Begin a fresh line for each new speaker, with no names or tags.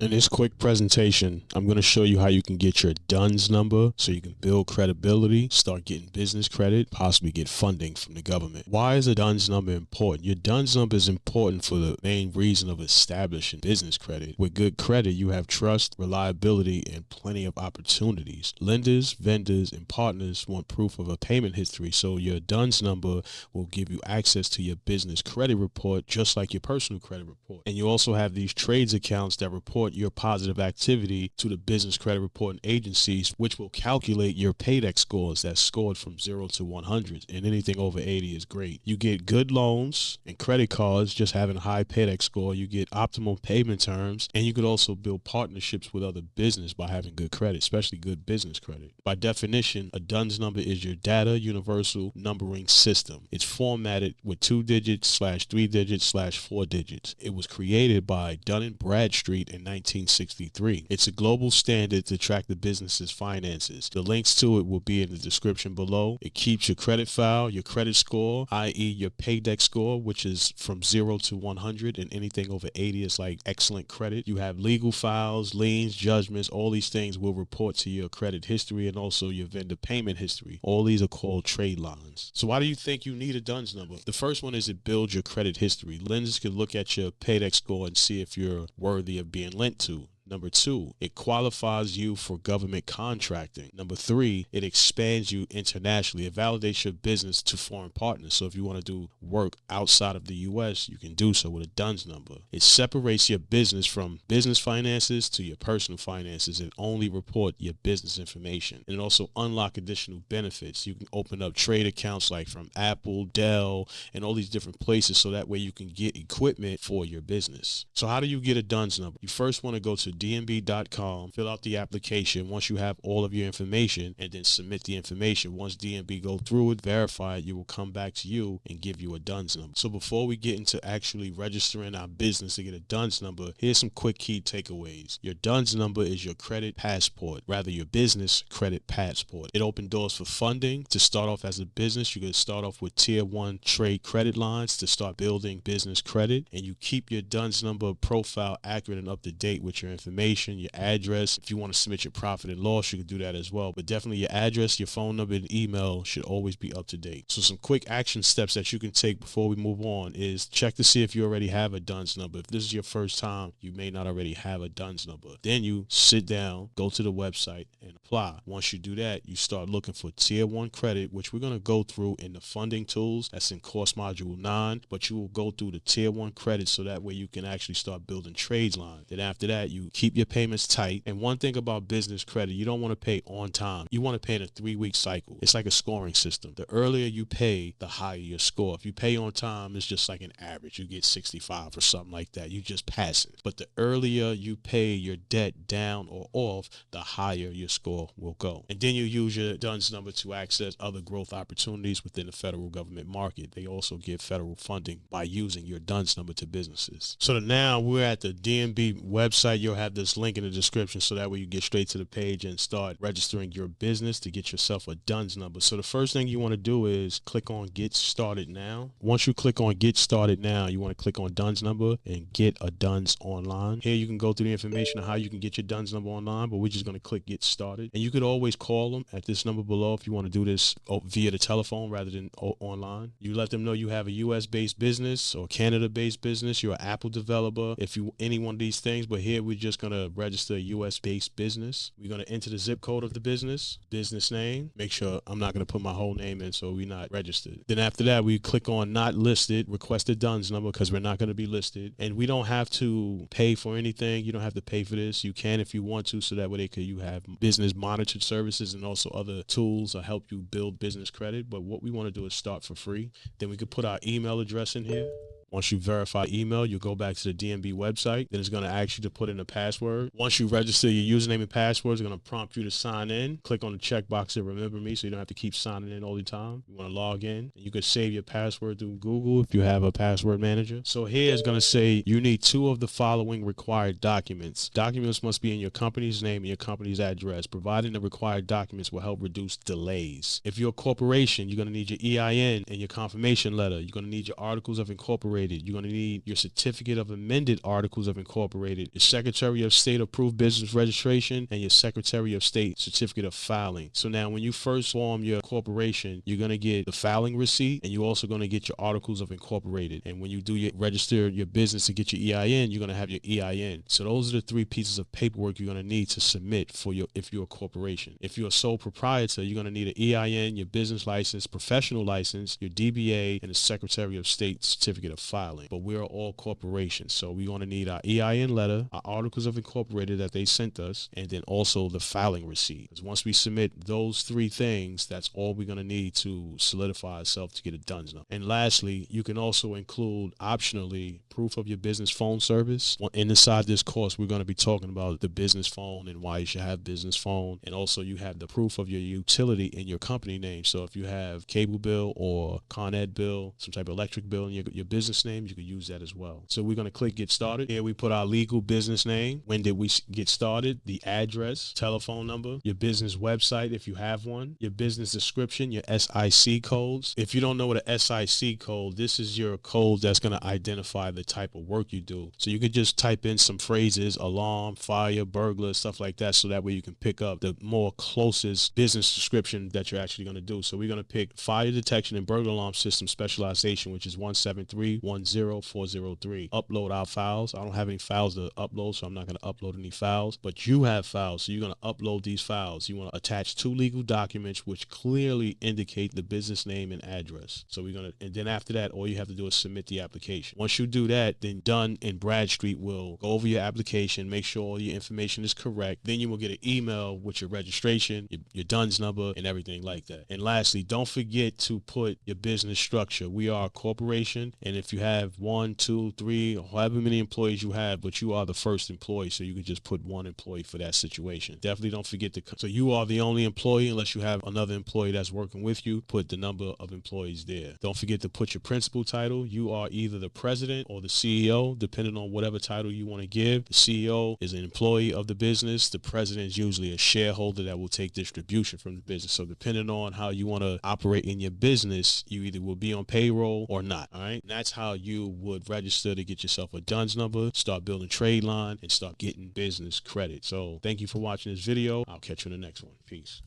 In this quick presentation, I'm going to show you how you can get your DUNS number so you can build credibility, start getting business credit, possibly get funding from the government. Why is a DUNS number important? Your DUNS number is important for the main reason of establishing business credit. With good credit, you have trust, reliability, and plenty of opportunities. Lenders, vendors, and partners want proof of a payment history, so your DUNS number will give you access to your business credit report just like your personal credit report. And you also have these trades accounts that report your positive activity to the business credit reporting agencies, which will calculate your paydex scores that's scored from 0 to 100, and anything over 80 is great. You get good loans and credit cards just having a high paydex score. You get optimal payment terms, and you could also build partnerships with other business by having good credit, especially good business credit. By definition, a DUNS number is your data universal numbering system. It's formatted with 2 digits / 3 digits / 4 digits. It was created by Dun & Bradstreet in 1963. It's a global standard to track the business's finances. The links to it will be in the description below. It keeps your credit file, your credit score, i.e. your paydex score, which is from 0 to 100, and anything over 80 is like excellent credit. You have legal files, liens, judgments. All these things will report to your credit history and also your vendor payment history. All these are called trade lines. So why do you think you need a DUNS number? The first one is it builds your credit history. Lenders can look at your paydex score and see if you're worthy of being lent to. Number 2, it qualifies you for government contracting. Number 3, it expands you internationally. It validates your business to foreign partners. So if you want to do work outside of the U.S., you can do so with a DUNS number. It separates your business from business finances to your personal finances and only report your business information. And it also unlocks additional benefits. You can open up trade accounts like from Apple, Dell, and all these different places, so that way you can get equipment for your business. So how do you get a DUNS number? You first want to go to dnb.com, fill out the application once you have all of your information, and then submit the information. Once DNB go through it, verify it, you will come back to you and give you a DUNS number. So before we get into actually registering our business to get a DUNS number, here's some quick key takeaways. Your DUNS number is your credit passport, rather your business credit passport. It opens doors for funding. To start off as a business, you can start off with tier 1 trade credit lines to start building business credit, and you keep your DUNS number profile accurate and up to date with your information, your address. If you want to submit your profit and loss, you can do that as well. But definitely your address, your phone number, and email should always be up to date. So some quick action steps that you can take before we move on is check to see if you already have a DUNS number. If this is your first time, you may not already have a DUNS number. Then you sit down, go to the website, and apply. Once you do that, you start looking for tier 1 credit, which we're going to go through in the funding tools. That's in course module 9, but you will go through the tier 1 credit so that way you can actually start building trades lines. Then after that, you keep your payments tight. And one thing about business credit, you don't want to pay on time. You want to pay in a 3-week cycle. It's like a scoring system. The earlier you pay, the higher your score. If you pay on time, it's just like an average. You get 65 or something like that. You just pass it. But the earlier you pay your debt down or off, the higher your score will go. And then you use your DUNS number to access other growth opportunities within the federal government market. They also give federal funding by using your DUNS number to businesses. So now we're at the DNB website. You'll have this link in the description so that way you get straight to the page and start registering your business to get yourself a DUNS number. So the first thing you want to do is click on Get Started Now. Once you click on Get Started Now, you want to click on DUNS number and get a DUNS online. Here you can go through the information on how you can get your DUNS number online, but we're just going to click Get Started. And you could always call them at this number below if you want to do this via the telephone rather than online. You let them know you have a US-based business or Canada-based business. You're an Apple developer. If you any one of these things, but here we're just going to register a US-based business. We're going to enter the zip code of the business name. Make sure I'm not going to put my whole name in so we're not registered. Then after that, we click on Not Listed, request a DUNS number because we're not going to be listed. And we don't have to pay for anything. You don't have to pay for this. You can if you want to, so that way you have business monitored services and also other tools to help you build business credit. But what we want to do is start for free. Then we could put our email address in here. Once you verify email, you go back to the DNB website. Then it's going to ask you to put in a password. Once you register your username and password, it's going to prompt you to sign in. Click on the checkbox to remember me so you don't have to keep signing in all the time. You want to log in. You can save your password through Google if you have a password manager. So here it's going to say you need 2 of the following required documents. Documents must be in your company's name and your company's address. Providing the required documents will help reduce delays. If you're a corporation, you're going to need your EIN and your confirmation letter. You're going to need your articles of incorporation Incorporated. You're going to need your certificate of amended articles of incorporated, your Secretary of State approved business registration, and your Secretary of State certificate of filing. So now when you first form your corporation, you're going to get the filing receipt, and you're also going to get your articles of incorporated. And when you do your register your business to get your EIN, you're going to have your EIN. So those are the 3 pieces of paperwork you're going to need to submit for if you're a corporation. If you're a sole proprietor, you're going to need an EIN, your business license, professional license, your DBA, and the Secretary of State certificate of filing. But we're all corporations, so we're going to need our EIN letter, our articles of incorporated that they sent us, and then also the filing receipt. Because once we submit those 3 things, that's all we're going to need to solidify ourselves to get a DUNS number. And lastly, you can also include optionally proof of your business phone service. And inside this course, we're going to be talking about the business phone and why you should have business phone. And also you have the proof of your utility in your company name. So if you have cable bill or Con Ed bill, some type of electric bill in your business name, you could use that as well. So we're going to click get started. Here we put our legal business name. When did we get started? The address, telephone number, your business website if you have one, your business description, your SIC codes. If you don't know what a SIC code, this is your code that's going to identify the type of work you do. So you could just type in some phrases, alarm, fire, burglar, stuff like that, so that way you can pick up the more closest business description that you're actually going to do. So we're going to pick fire detection and burglar alarm system specialization, which is 173.10403. Upload our files. I don't have any files to upload, so I'm not going to upload any files, but you have files, so you're going to upload these files. You want to attach 2 legal documents which clearly indicate the business name and address. So we're going to, and then after that, all you have to do is submit the application. Once you do that, then Dunn and Bradstreet will go over your application, make sure all your information is correct. Then you will get an email with your registration, your DUNS number, and everything like that. And lastly, don't forget to put your business structure. We are a corporation, and if you have 1, 2, 3, or however many employees you have, but you are the first employee, so you can just put 1 employee for that situation. Definitely don't forget so you are the only employee unless you have another employee that's working with you. Put the number of employees there. Don't forget to put your principal title. You are either the president or the CEO, depending on whatever title you want to give. The CEO is an employee of the business. The president is usually a shareholder that will take distribution from the business. So depending on how you want to operate in your business, you either will be on payroll or not. All right. And that's how you would register to get yourself a DUNS number, start building trade line, and start getting business credit. So thank you for watching this video. I'll catch you in the next one. Peace.